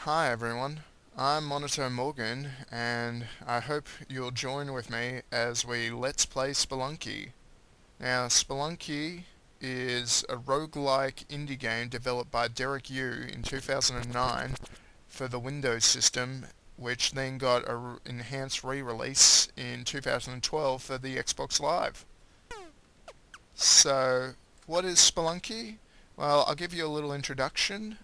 Hi everyone, I'm Monitor Morgan, and I hope you'll join with me as we Let's Play Spelunky. Now, Spelunky is a roguelike indie game developed by Derek Yu in 2009 for the Windows system, which then got a enhanced re-release in 2012 for the Xbox Live. So, what is Spelunky? Well, I'll give you a little introduction.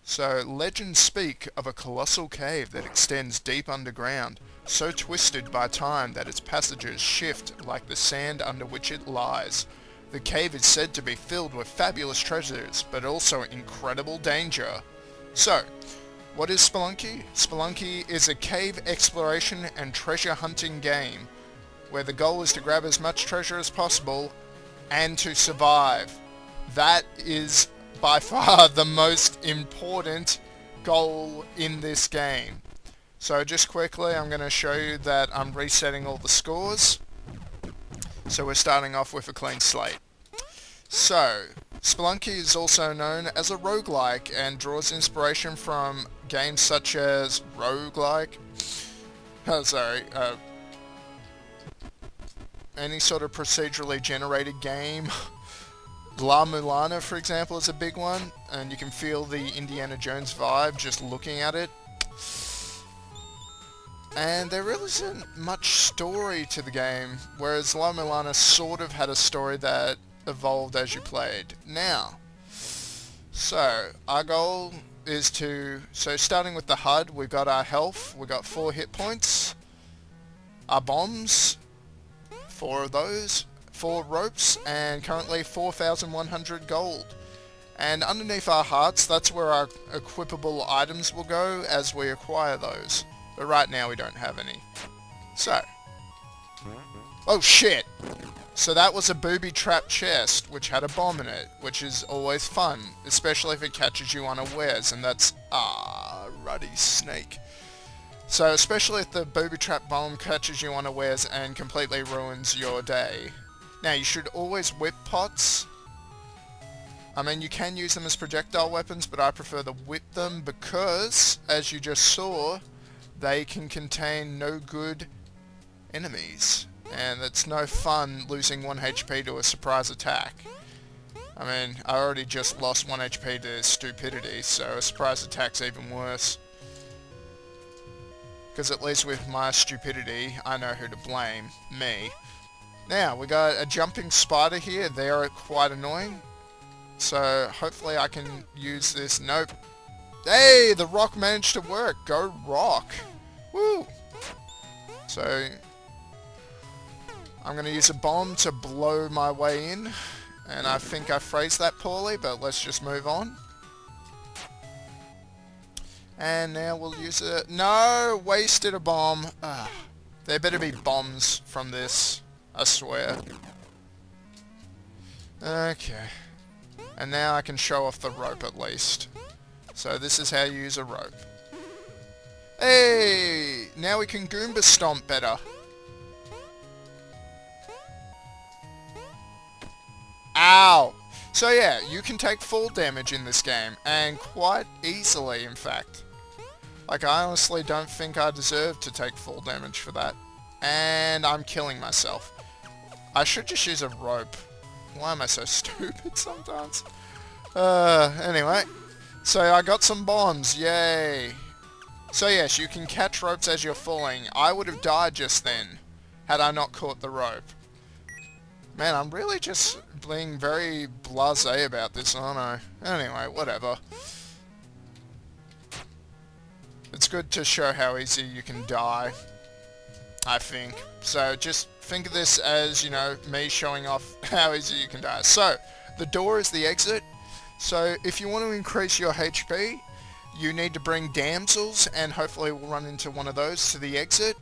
So, legends speak of a colossal cave that extends deep underground, so twisted by time that its passages shift like the sand under which it lies. The cave is said to be filled with fabulous treasures, but also incredible danger. So, what is Spelunky? Spelunky is a cave exploration and treasure hunting game, where the goal is to grab as much treasure as possible, and to survive. That is by far the most important goal in this game. So just quickly, I'm going to show you that I'm resetting all the scores. So we're starting off with a clean slate. So, Spelunky is also known as a roguelike and draws inspiration from games such as roguelike, any sort of procedurally generated game. Mulana, for example, is a big one, and you can feel the Indiana Jones vibe just looking at it. And there really isn't much story to the game, whereas Mulana sort of had a story that evolved as you played. Now, so our goal is starting with the HUD, we've got our health, we've got 4 hit points, our bombs, 4 of those, 4 ropes, and currently 4,100 gold. And underneath our hearts, that's where our equipable items will go as we acquire those. But right now we don't have any. So. Oh shit! So that was a booby-trapped chest, which had a bomb in it, which is always fun, especially if it catches you unawares, and that's... ruddy snake. So especially if the booby-trap bomb catches you unawares and completely ruins your day. Now, you should always whip pots. I mean, you can use them as projectile weapons, but I prefer to whip them because, as you just saw, they can contain no good enemies. And it's no fun losing 1 HP to a surprise attack. I mean, I already just lost 1 HP to stupidity, so a surprise attack's even worse. Because at least with my stupidity, I know who to blame. Me. Now, we got a jumping spider here. They are quite annoying. So, hopefully I can use this. Nope. Hey, the rock managed to work. Go rock. Woo! So, I'm going to use a bomb to blow my way in. And I think I phrased that poorly, but let's just move on. And now we'll use it. No! Wasted a bomb. There better be bombs from this. I swear. Okay. And now I can show off the rope at least. So this is how you use a rope. Hey! Now we can Goomba stomp better. Ow! So yeah, you can take fall damage in this game, and quite easily in fact. Like, I honestly don't think I deserve to take fall damage for that. And I'm killing myself. I should just use a rope. Why am I so stupid sometimes? Anyway. So I got some bombs. Yay. So yes, you can catch ropes as you're falling. I would have died just then, had I not caught the rope. Man, I'm really just being very blasé about this, aren't I? Anyway, whatever. It's good to show how easy you can die, I think. So just think of this as, you know, me showing off how easy you can die. So, the door is the exit. So, if you want to increase your HP, you need to bring damsels, and hopefully we'll run into one of those to the exit.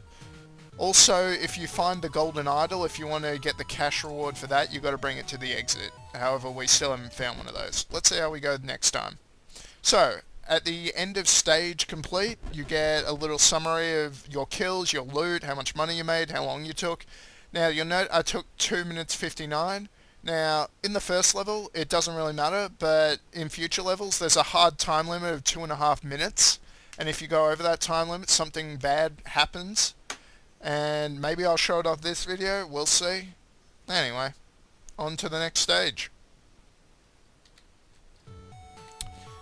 Also, if you find the golden idol, if you want to get the cash reward for that, you've got to bring it to the exit. However, we still haven't found one of those. Let's see how we go next time. So, at the end of stage complete, you get a little summary of your kills, your loot, how much money you made, how long you took. Now, you'll note I took 2 minutes 59. Now, in the first level, it doesn't really matter, but in future levels, there's a hard time limit of 2.5 minutes. And if you go over that time limit, something bad happens. And maybe I'll show it off this video, we'll see. Anyway, on to the next stage.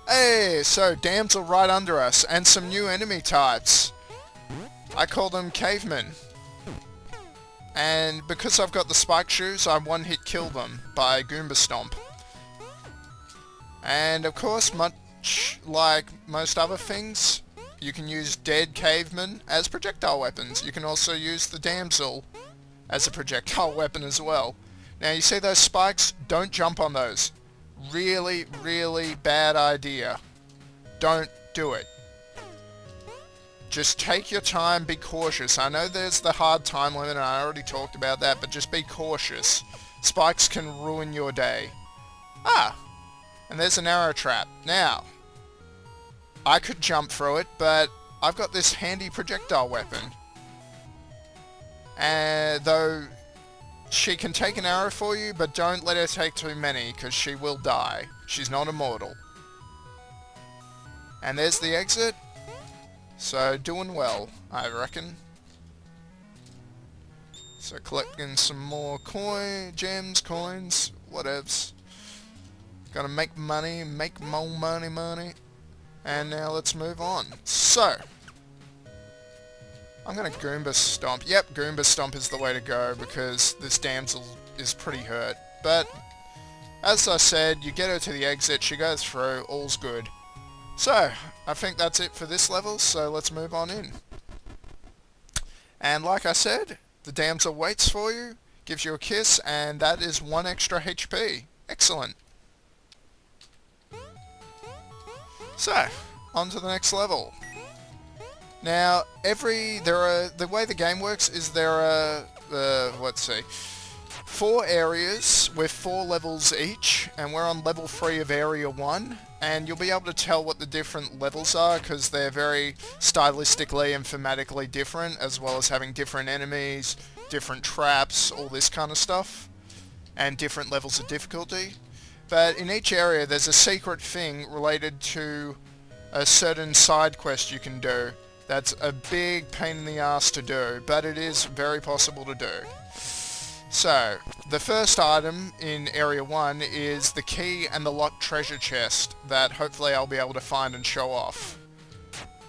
Hey, so dams are right under us, and some new enemy types. I call them Cavemen. And because I've got the spike shoes, I one-hit kill them by Goomba Stomp. And of course, much like most other things, you can use dead cavemen as projectile weapons. You can also use the damsel as a projectile weapon as well. Now you see those spikes? Don't jump on those. Really, really bad idea. Don't do it. Just take your time, be cautious. I know there's the hard time limit, and I already talked about that, but just be cautious. Spikes can ruin your day. Ah! And there's an arrow trap. Now, I could jump through it, but I've got this handy projectile weapon. And though she can take an arrow for you, but don't let her take too many, because she will die. She's not immortal. And there's the exit. So, doing well, I reckon. So, collecting some more gems, coins, whatevs. Gotta make money, make more money. And now let's move on. So, I'm gonna Goomba Stomp. Yep, Goomba Stomp is the way to go because this damsel is pretty hurt. But, as I said, you get her to the exit, she goes through, all's good. So, I think that's it for this level, so let's move on in. And like I said, the damsel waits for you, gives you a kiss, and that is 1 extra HP. Excellent. So, on to the next level. Now, the way the game works is there are, let's see, 4 areas with 4 levels each, and we're on level 3 of area 1, and you'll be able to tell what the different levels are because they're very stylistically and thematically different, as well as having different enemies, different traps, all this kind of stuff, and different levels of difficulty. But in each area there's a secret thing related to a certain side quest you can do. That's a big pain in the ass to do, but it is very possible to do. So, the first item in Area 1 is the key and the locked treasure chest that hopefully I'll be able to find and show off.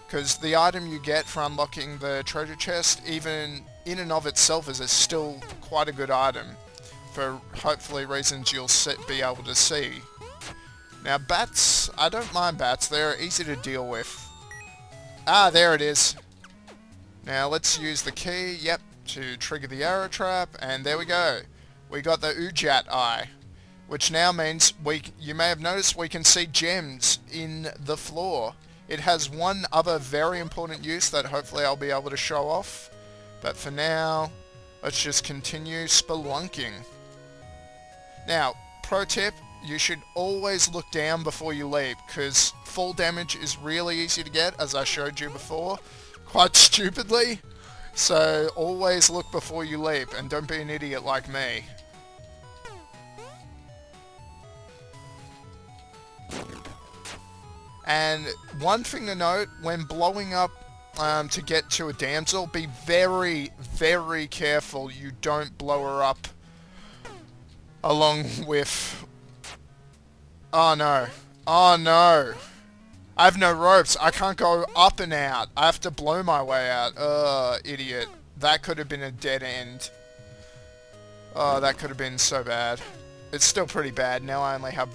Because the item you get for unlocking the treasure chest, even in and of itself, is still quite a good item. For hopefully reasons you'll be able to see. Now bats, I don't mind bats, they're easy to deal with. Ah, there it is. Now let's use the key, yep, to trigger the arrow trap, and there we go. We got the Ujat eye, which now means you may have noticed we can see gems in the floor. It has one other very important use that hopefully I'll be able to show off, but for now, let's just continue spelunking. Now, pro tip, you should always look down before you leap, because fall damage is really easy to get, as I showed you before, quite stupidly. So always look before you leap, and don't be an idiot like me. And one thing to note, when blowing up to get to a damsel, be very, very careful you don't blow her up along with... Oh no. Oh no. I have no ropes. I can't go up and out. I have to blow my way out. Idiot. That could have been a dead end. Oh, that could have been so bad. It's still pretty bad. Now I only have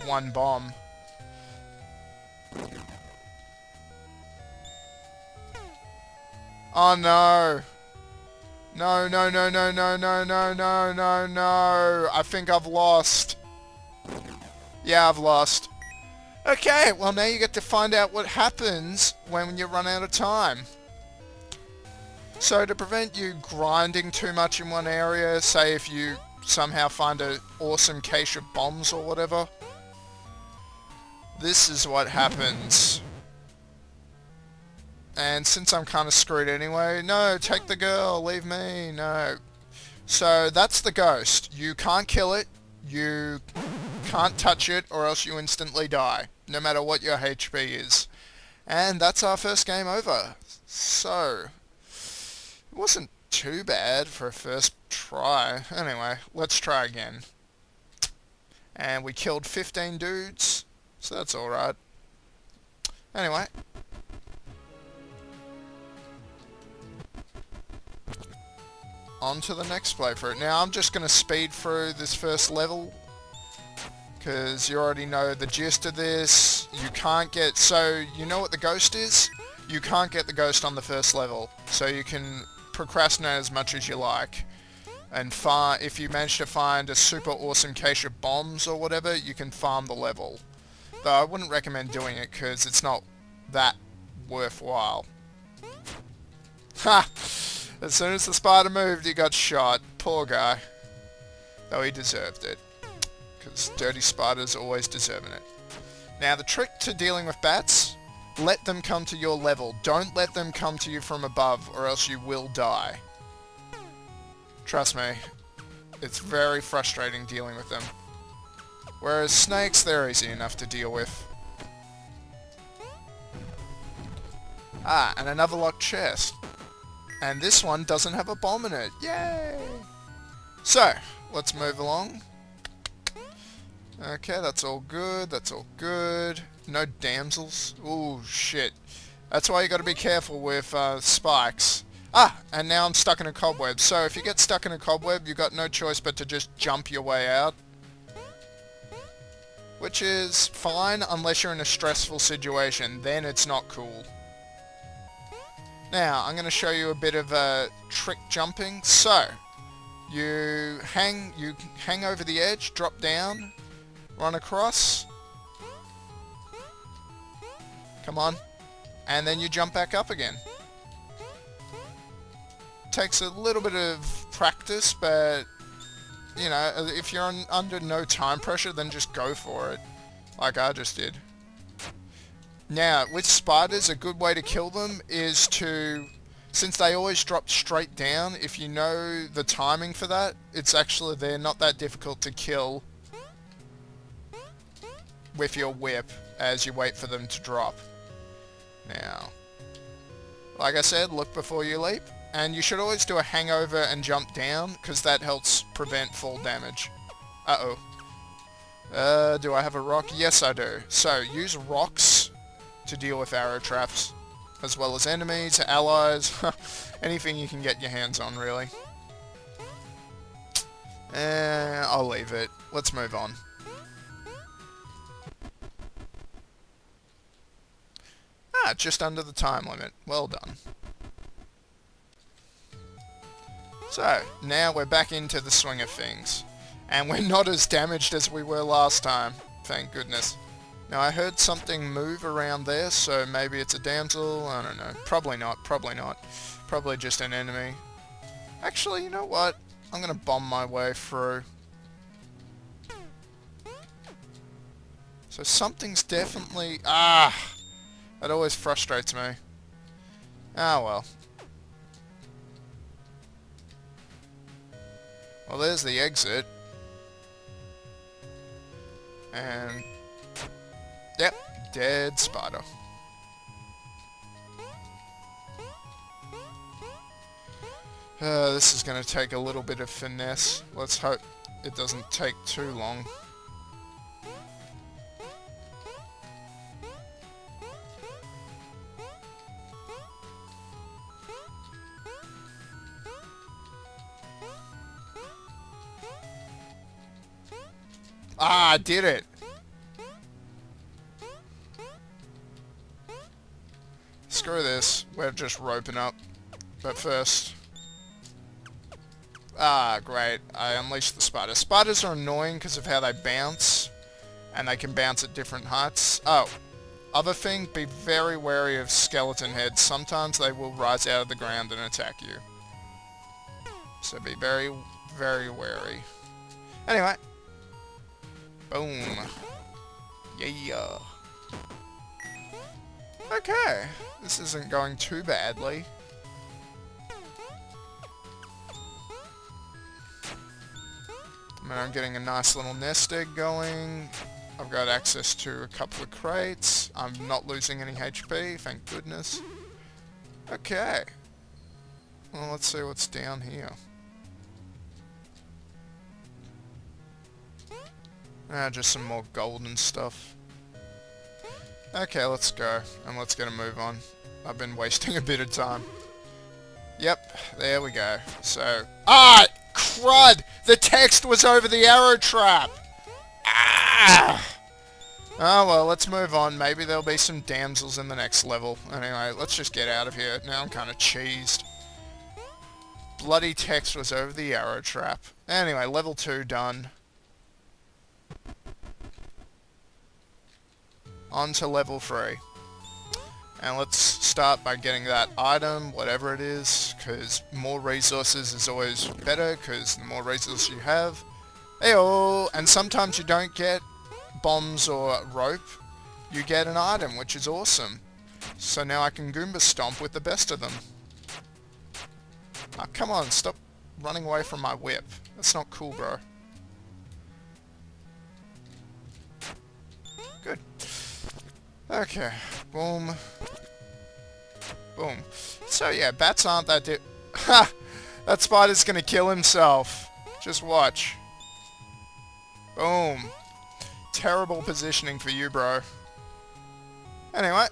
1 bomb. Oh no. No, no, no, no, no, no, no, no, no, no. I think I've lost. Yeah, I've lost. Okay, well now you get to find out what happens when you run out of time. So to prevent you grinding too much in one area, say if you somehow find an awesome cache of bombs or whatever, this is what happens. And since I'm kind of screwed anyway, no, take the girl, leave me, no. So that's the ghost. You can't kill it, you can't touch it, or else you instantly die, no matter what your HP is. And that's our first game over. So, it wasn't too bad for a first try. Anyway, let's try again. And we killed 15 dudes, so that's alright. Anyway. On to the next playthrough. Now I'm just going to speed through this first level, because you already know the gist of this. You can't get... So, you know what the ghost is? You can't get the ghost on the first level, so you can procrastinate as much as you like. And if you manage to find a super awesome cache of bombs or whatever, you can farm the level. Though I wouldn't recommend doing it because it's not that worthwhile. Ha! As soon as the spider moved, he got shot. Poor guy. Though he deserved it. Because dirty spiders always deserving it. Now the trick to dealing with bats, let them come to your level. Don't let them come to you from above or else you will die. Trust me, it's very frustrating dealing with them. Whereas snakes, they're easy enough to deal with. Ah, and another locked chest. And this one doesn't have a bomb in it. Yay! So, let's move along. Okay, that's all good, that's all good. No damsels. Ooh, shit. That's why you gotta be careful with spikes. Ah, and now I'm stuck in a cobweb. So if you get stuck in a cobweb, you've got no choice but to just jump your way out. Which is fine unless you're in a stressful situation. Then it's not cool. Now, I'm going to show you a bit of trick jumping. So, you hang over the edge, drop down, run across. Come on. And then you jump back up again. Takes a little bit of practice, but you know, if you're under no time pressure, then just go for it, like I just did. Now, with spiders, a good way to kill them is to, since they always drop straight down, if you know the timing for that, they're not that difficult to kill with your whip as you wait for them to drop. Now, like I said, look before you leap. And you should always do a hangover and jump down, because that helps prevent fall damage. Uh-oh. Do I have a rock? Yes, I do. So, use rocks to deal with arrow traps, as well as enemies, allies, anything you can get your hands on, really. I'll leave it. Let's move on. Ah, just under the time limit. Well done. So, now we're back into the swing of things. And we're not as damaged as we were last time. Thank goodness. Now, I heard something move around there, so maybe it's a damsel. I don't know. Probably not. Probably not. Probably just an enemy. Actually, you know what? I'm going to bomb my way through. So something's definitely... Ah! That always frustrates me. Ah, well. Well, there's the exit. And... Yep, dead spider. This is going to take a little bit of finesse. Let's hope it doesn't take too long. Ah, I did it! Screw this, we're just roping up. But first... Ah, great, I unleashed the spider. Spiders are annoying because of how they bounce, and they can bounce at different heights. Oh, other thing, be very wary of skeleton heads. Sometimes they will rise out of the ground and attack you. So be very, very wary. Anyway. Boom. Yeah. Okay. This isn't going too badly. I mean, I'm getting a nice little nest egg going. I've got access to a couple of crates. I'm not losing any HP, thank goodness. Okay. Well, let's see what's down here. Just some more golden stuff. Okay, let's go. And let's get a move on. I've been wasting a bit of time. Yep, there we go. So... Ah! Crud! The text was over the arrow trap! Ah! Oh well, let's move on. Maybe there'll be some damsels in the next level. Anyway, let's just get out of here. Now I'm kind of cheesed. Bloody text was over the arrow trap. Anyway, level 2 done. On to level 3. And let's start by getting that item, whatever it is, because more resources is always better, because the more resources you have. Heyo! And sometimes you don't get bombs or rope, you get an item, which is awesome. So now I can Goomba Stomp with the best of them. Oh, come on, stop running away from my whip. That's not cool, bro. Good. Okay, boom. Boom. So yeah, bats aren't that Ha! That spider's gonna kill himself. Just watch. Boom. Terrible positioning for you, bro. Anyway,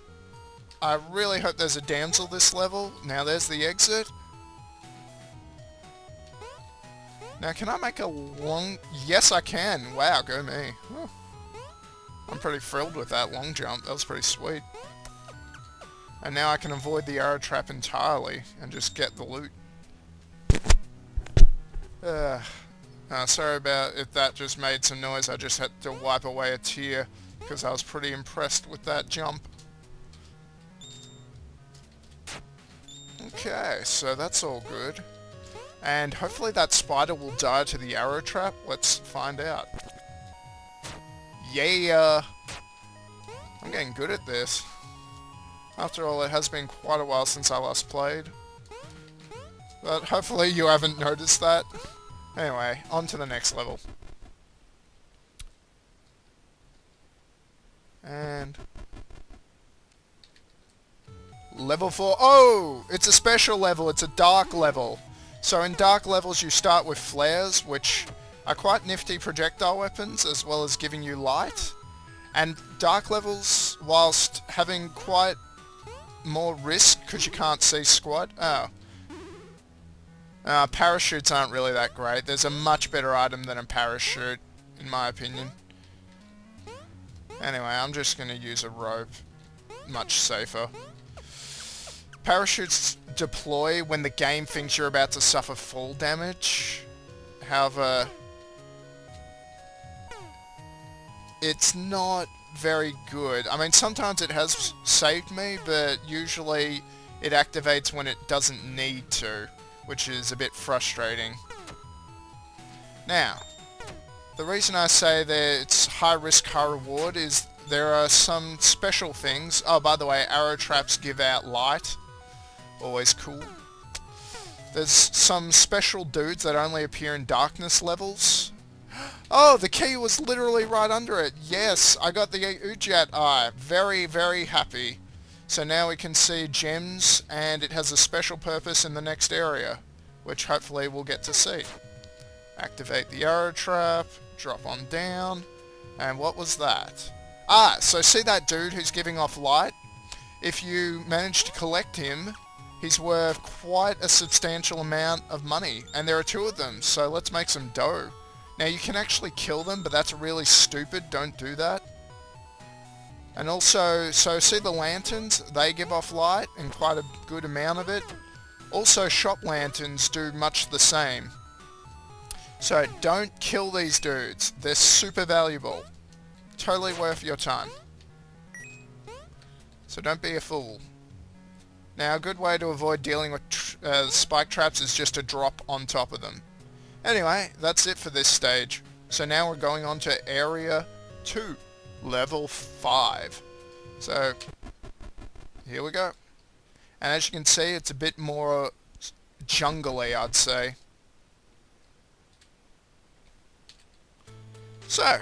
I really hope there's a damsel this level. Now there's the exit. Now can I make a long... Yes, I can. Wow, go me. Whew. I'm pretty thrilled with that long jump. That was pretty sweet. And now I can avoid the arrow trap entirely and just get the loot. Sorry about if that just made some noise. I just had to wipe away a tear because I was pretty impressed with that jump. Okay, so that's all good. And hopefully that spider will die to the arrow trap. Let's find out. Yeah! I'm getting good at this. After all, it has been quite a while since I last played. But hopefully you haven't noticed that. Anyway, on to the next level. And... Level 4. Oh! It's a special level. It's a dark level. So in dark levels you start with flares, which are quite nifty projectile weapons, as well as giving you light. And dark levels, whilst having quite more risk, because you can't see squad. Oh. Parachutes aren't really that great. There's a much better item than a parachute, in my opinion. Anyway, I'm just going to use a rope. Much safer. Parachutes deploy when the game thinks you're about to suffer fall damage. However, it's not very good. I mean, sometimes it has saved me, but usually it activates when it doesn't need to, which is a bit frustrating. Now, the reason I say that it's high risk, high reward is there are some special things. Oh, by the way, arrow traps give out light. Always cool. There's some special dudes that only appear in darkness levels. Oh, the key was literally right under it. Yes, I got the Ujat eye. Very, very happy. So now we can see gems, and it has a special purpose in the next area, which hopefully we'll get to see. Activate the arrow trap, drop on down, and what was that? Ah, so see that dude who's giving off light? If you manage to collect him, he's worth quite a substantial amount of money, and there are 2 of them, so let's make some dough. Now you can actually kill them, but that's really stupid, don't do that. And also, so see the lanterns? They give off light, and quite a good amount of it. Also shop lanterns do much the same. So don't kill these dudes, they're super valuable. Totally worth your time. So don't be a fool. Now a good way to avoid dealing with spike traps is just to drop on top of them. Anyway, that's it for this stage. So now we're going on to Area 2, Level 5. So, here we go. And as you can see, it's a bit more jungle-y, I'd say. So,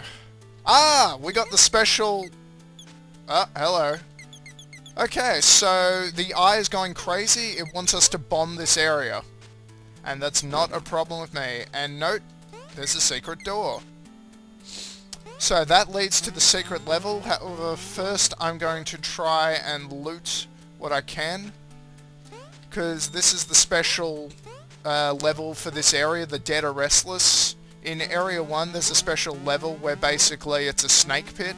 we got the special... hello. Okay, so the eye is going crazy. It wants us to bomb this area. And that's not a problem with me. And note, there's a secret door. So that leads to the secret level. However, first I'm going to try and loot what I can. Because this is the special level for this area, the Dead or Restless. In Area 1 there's a special level where basically it's a snake pit.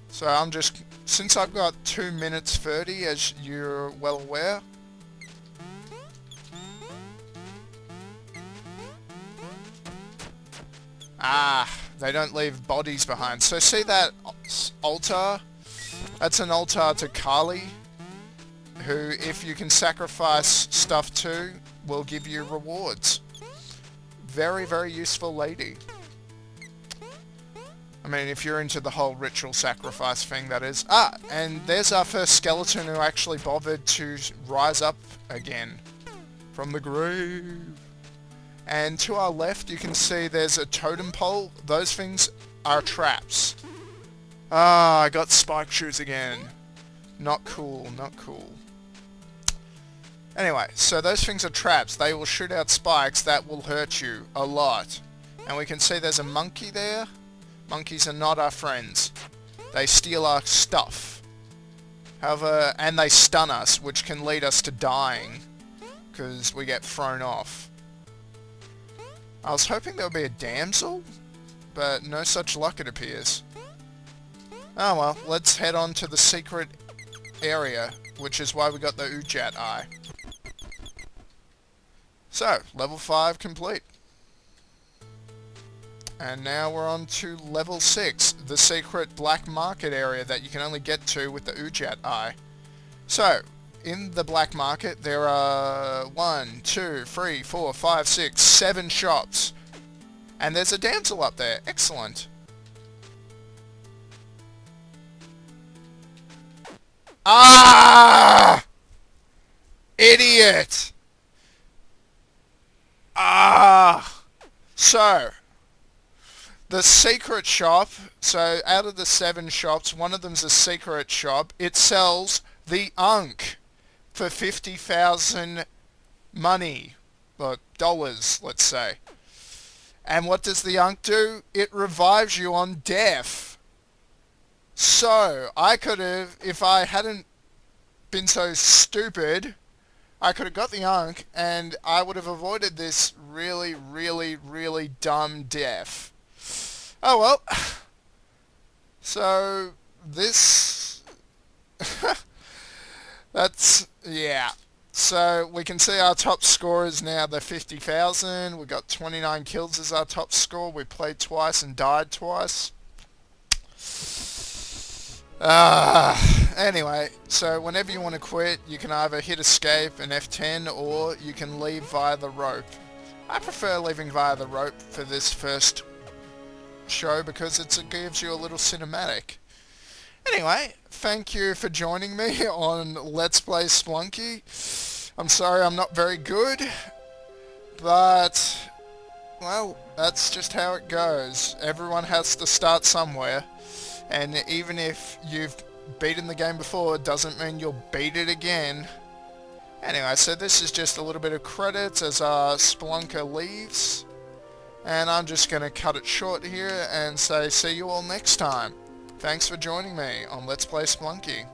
So I'm just... Since I've got 2 minutes 30, as you're well aware... they don't leave bodies behind. So see that altar? That's an altar to Kali, who, if you can sacrifice stuff to, will give you rewards. Very, very useful lady. I mean, if you're into the whole ritual sacrifice thing, that is. And there's our first skeleton who actually bothered to rise up again from the grave. And to our left, you can see there's a totem pole. Those things are traps. I got spike shoes again. Not cool, not cool. Anyway, so those things are traps. They will shoot out spikes that will hurt you a lot. And we can see there's a monkey there. Monkeys are not our friends. They steal our stuff. However, and they stun us, which can lead us to dying, because we get thrown off. I was hoping there would be a damsel, but no such luck it appears. Oh well, let's head on to the secret area, which is why we got the Ujat eye. So, level 5 complete. And now we're on to level 6, the secret black market area that you can only get to with the Ujat eye. So, in the black market there are 1, 2, 3, 4, 5, 6, 7 shops. And there's a damsel up there. Excellent. Idiot! So, the secret shop, so out of the 7 shops, one of them's a secret shop. It sells the Unk for 50,000 money, or dollars, let's say. And what does the Unk do? It revives you on death. So, I could have, if I hadn't been so stupid, I could have got the Unk, and I would have avoided this really, really, really dumb death. Oh well. So, this... that's... yeah. So, we can see our top score is now the 50,000. We got 29 kills as our top score. We played twice and died twice. Anyway, so whenever you want to quit, you can either hit escape and F10, or you can leave via the rope. I prefer leaving via the rope for this first show because it gives you a little cinematic. Anyway, thank you for joining me on Let's Play Spelunky. I'm sorry I'm not very good, but, well, that's just how it goes. Everyone has to start somewhere. And even if you've beaten the game before, it doesn't mean you'll beat it again. Anyway, so this is just a little bit of credits as our Spelunker leaves. And I'm just going to cut it short here and say see you all next time. Thanks for joining me on Let's Play Spelunky.